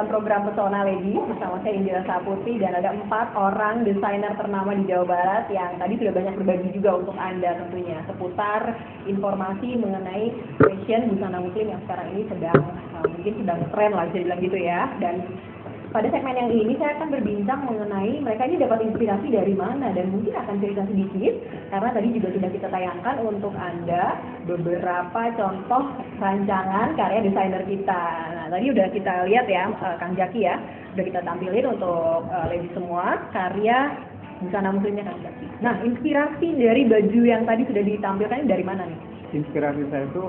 dalam program Pesona Lady bersama saya Indira Saputri dan ada 4 orang desainer ternama di Jawa Barat yang tadi sudah banyak berbagi juga untuk Anda tentunya seputar informasi mengenai fashion busana muslim yang sekarang ini mungkin sedang tren lah bisa bilang gitu ya. Dan pada segmen yang ini saya akan berbincang mengenai mereka ini dapat inspirasi dari mana dan mungkin akan cerita sedikit karena tadi juga sudah kita tayangkan untuk Anda beberapa contoh rancangan karya desainer kita. Nah tadi udah kita lihat ya Kang Jaki ya, udah kita tampilin untuk lady semua karya busana muslimnya Kang Jaki. Nah inspirasi dari baju yang tadi sudah ditampilkan dari mana nih? Inspirasi saya itu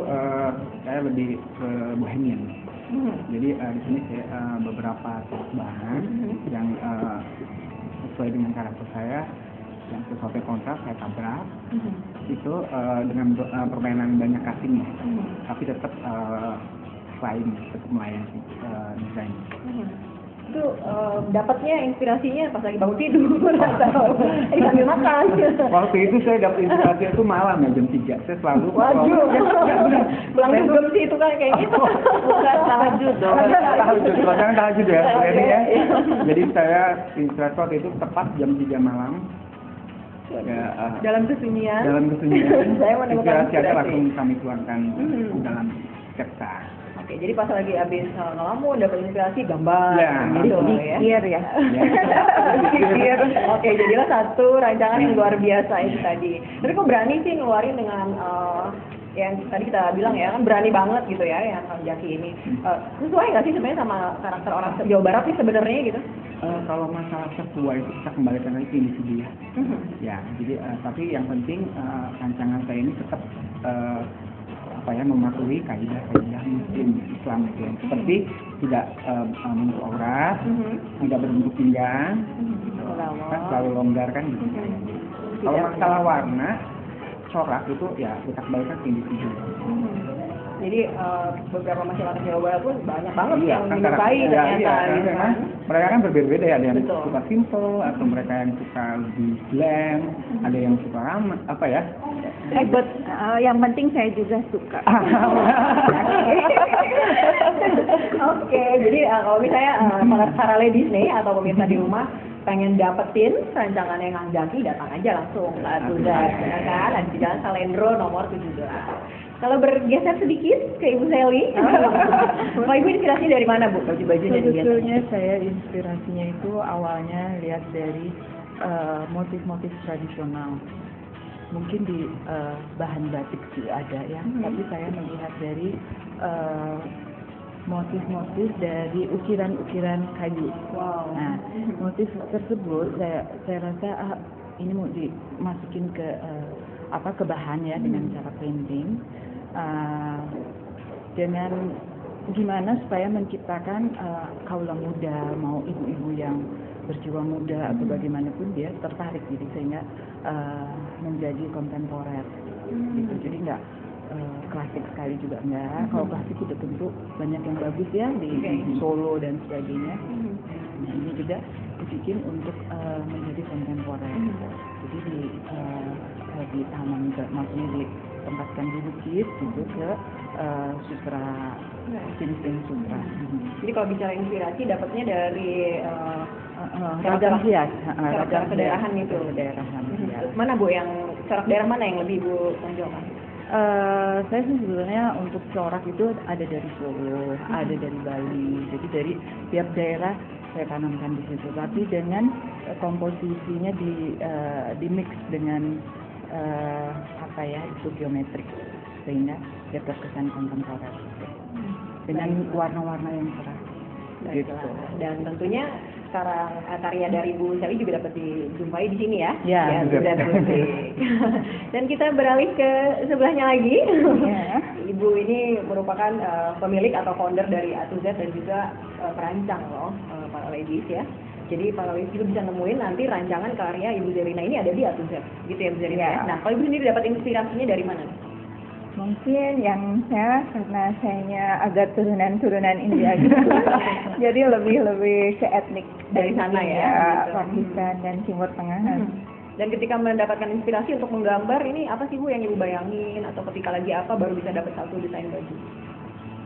saya lebih ke bohemian. Jadi di sini saya beberapa bahan yang sesuai dengan karakter saya, yang sesuatu kontras saya tabrak. Itu dengan permainan banyak casingnya, tapi tetap tetap melayani desain. Itu dapatnya inspirasinya pas lagi bangun tidur atau sambil makan? Waktu itu saya dapat inspirasi itu malam ya jam 3. Saya selalu pulang dugem sih itu kan kayak gitu. Bukan tahajud dong. Tahajud ya, ini ya. Jadi saya inspirasi waktu itu tepat jam 3 malam. Ya, dalam kesunyian. Saya menemukan inspirasi langsung kami tuangkan dalam sketsa. Oke, jadi pas lagi habis ngelamun dapat inspirasi gambar gitu ya. Pikir. Oke, jadilah satu rancangan yang luar biasa itu tadi. Tapi kok berani sih ngeluarin dengan yang tadi kita bilang ya kan berani banget gitu ya yang Kang Jaki ini. Sesuai nggak sih sebenarnya sama karakter orang Jawa Barat sih sebenarnya gitu? Kalau masalah sesuai itu kita kembalikan lagi ke individu ya. Ya, jadi tapi yang penting rancangan saya ini tetap mematuhi kaidah-kaidah muslim Islam gitu ya. Seperti tidak menutup aurat, tidak berbentuk pinggang, selalu longgar kan gitu. Kalau masalah warna, corak itu ya kita kembalikan ke individu. Jadi beberapa masyarakat Jawa Barat pun banyak banget yang menyukai ternyata. Gitu kan. Mereka kan berbeda-beda ya, ada yang suka simple atau mereka yang suka lebih glam, ada yang suka ramah, But yang penting saya juga suka. Oke, jadi kalau misalnya para ladies nih atau pemirsa di rumah pengen dapetin rancangan yang Kang Jaki datang aja langsung ke Atuzat, ya kan? Di Jalan Salendro nomor 17. Kalau bergeser sedikit ke Ibu Sally, Pak Ibu inspirasinya dari mana Bu? Baju-bajunya sebetulnya saya inspirasinya itu awalnya lihat dari motif-motif tradisional. Mungkin di bahan batik sih ada ya, tapi saya melihat dari motif-motif dari ukiran-ukiran kayu. Wow. Nah, motif tersebut saya rasa ini mau dimasukin ke ke bahan ya dengan cara painting. Dengan gimana supaya menciptakan kaula muda, mau ibu-ibu yang berjiwa muda atau bagaimanapun dia tertarik gitu sehingga menjadi kontemporer gitu. Jadi nggak klasik sekali juga enggak. Kalau klasik udah tentu banyak yang bagus ya di Solo dan sebagainya. Nah, ini juga dibikin untuk menjadi kontemporer. Jadi di taman maksudnya ditempatkan di bukit gitu ke sutra jenis sutra. Jadi kalau bicara inspirasi dapatnya dari ragam hias, ragam kedaerahan itu. Kedaerahan. Mana Bu yang corak daerah mana yang lebih Bu tonjolkan? Saya sebenarnya untuk corak itu ada dari Solo, ada dari Bali. Jadi dari tiap daerah saya tanamkan di situ. Tapi dengan komposisinya di mix dengan itu geometrik sehingga dia terkesan kontemporer dengan warna-warna yang cerah. Gitu. Dan tentunya sekarang karya dari Bu Sally juga dapat dijumpai di sini ya. Ya, sudah Dan kita beralih ke sebelahnya lagi. Ibu ini merupakan pemilik atau founder dari Atuzat dan juga perancang loh para ladies ya. Jadi para ladies juga bisa nemuin nanti rancangan karya Ibu Zerina ini ada di Atuzat, gitu ya Bu Zerina. Ya. Nah, kalau Ibu sendiri dapat inspirasinya dari mana? Mungkin yang saya karena sayanya agak turunan India gitu. Jadi lebih ke etnik dari sana ya. Pakistan dan Timur Tengah. Dan ketika mendapatkan inspirasi untuk menggambar ini apa sih Bu yang Ibu bayangin atau ketika lagi apa baru bisa dapat satu desain baju?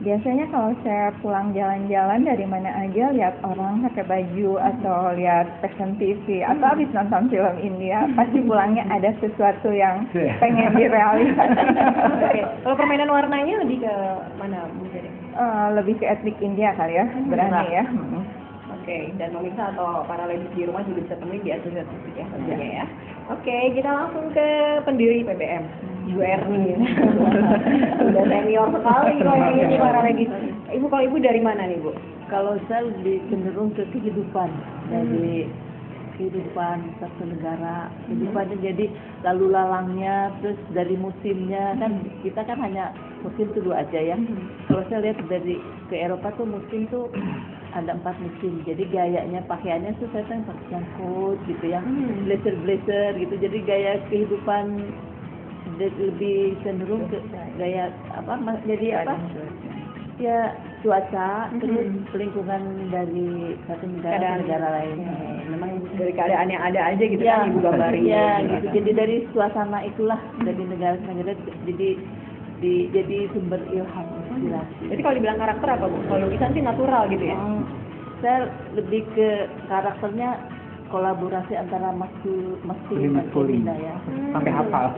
Biasanya kalau saya pulang jalan-jalan dari mana aja, lihat orang pakai baju atau lihat fashion TV atau habis nonton film India, pasti pulangnya ada sesuatu yang pengen direalisasikan. Oke. Kalau permainan warnanya lebih ke mana Bu Jadi? Lebih ke etnik India kali ya, berani ya. Oke, dan pemirsa atau para ladies di rumah juga bisa temuin di Asosiasi Musik ya tentunya ya. Oke, kita langsung ke pendiri PBM, Ibu Erni. Sudah senior sekali kalau ini para ladies. Ibu, kalau Ibu dari mana nih Bu? Kalau saya lebih cenderung ke kehidupan, dari kehidupan satu negara, kehidupannya jadi lalu lalangnya, terus dari musimnya, kan kita kan hanya musim itu 2 aja ya. Kalau saya lihat dari ke Eropa tuh musim tuh ada 4 musim, jadi gayanya, pakaiannya tuh saya pakai yang coat gitu ya, blazer gitu, jadi gaya kehidupan lebih cenderung ke gaya apa, jadi apa? Ya cuaca, terus lingkungan dari satu negara ke negara lain. Memang dari keadaan yang ada aja gitu Ya, kan Ibu gambarin. ya gitu. Jadi dari suasana itulah dari negara ke negara jadi sumber ilham, inspirasi. Jadi kalau dibilang karakter apa Bu? Kalau lukisan sih natural gitu ya? Saya lebih ke karakternya kolaborasi antara maskulin dan femina ya. Sampai hafal.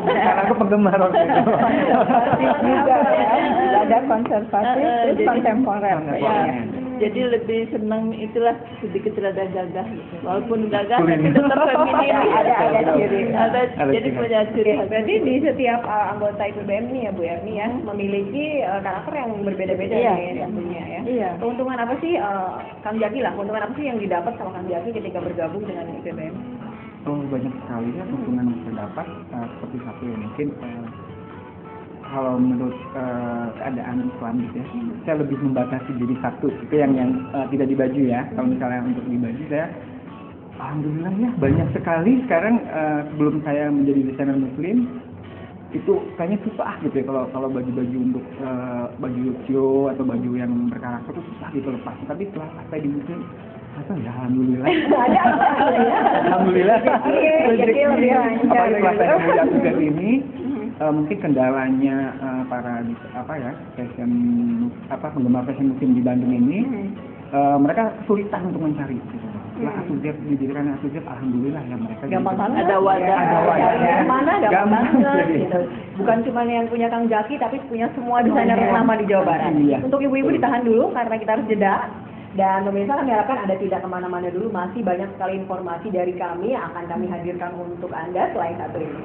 Karena aku penggemar waktu itu. Juga ya, ada konservatif terus kontemporer. Ya, jadi lebih senang itulah sedikit rada gagah gitu. Walaupun gagah tapi tetap feminim. Ada ciri. Jadi punya ciri khas. Berarti di setiap anggota IPBM nih ya Bu Erni ya, memiliki karakter yang berbeda-beda Iya. nih tentunya ya. Iya. Keuntungan apa sih Kang Jaki lah, keuntungan apa sih yang didapat sama Kang Jaki ketika bergabung dengan IPBM? Oh, banyak sekali ya keuntungan yang saya dapat. Seperti satu ya, mungkin kalau menurut keadaan Islam gitu ya, saya lebih membatasi diri satu, itu yang tidak di baju ya. Kalau misalnya untuk di baju saya, alhamdulillah ya banyak sekali sekarang. Sebelum saya menjadi desainer muslim itu kayaknya susah gitu ya, kalau baju-baju untuk baju lucu atau baju yang berkarakter itu susah gitu lepas. Tapi setelah saya di muslim, ya alhamdulillah. Alhamdulillah. Jadi lebih lancar. Apalagi setelah saya melihat tugas ini, mungkin kendalanya para penggemar fashion muslim di Bandung ini, mereka kesulitan untuk mencari. Gitu. Setelah Asosiasi didirikan Asosiasi, alhamdulillah ya mereka Gampang banget. Ada wadah. Mana gampang banget Jadi. gitu. Bukan cuma yang punya Kang Jaki, tapi punya semua desainer ternama di Jawa Barat. Iya. Untuk ibu-ibu ditahan dulu karena kita harus jeda. Dan pemirsa, kami harapkan Anda tidak kemana-mana dulu, masih banyak sekali informasi dari kami yang akan kami hadirkan untuk Anda selain satu ini.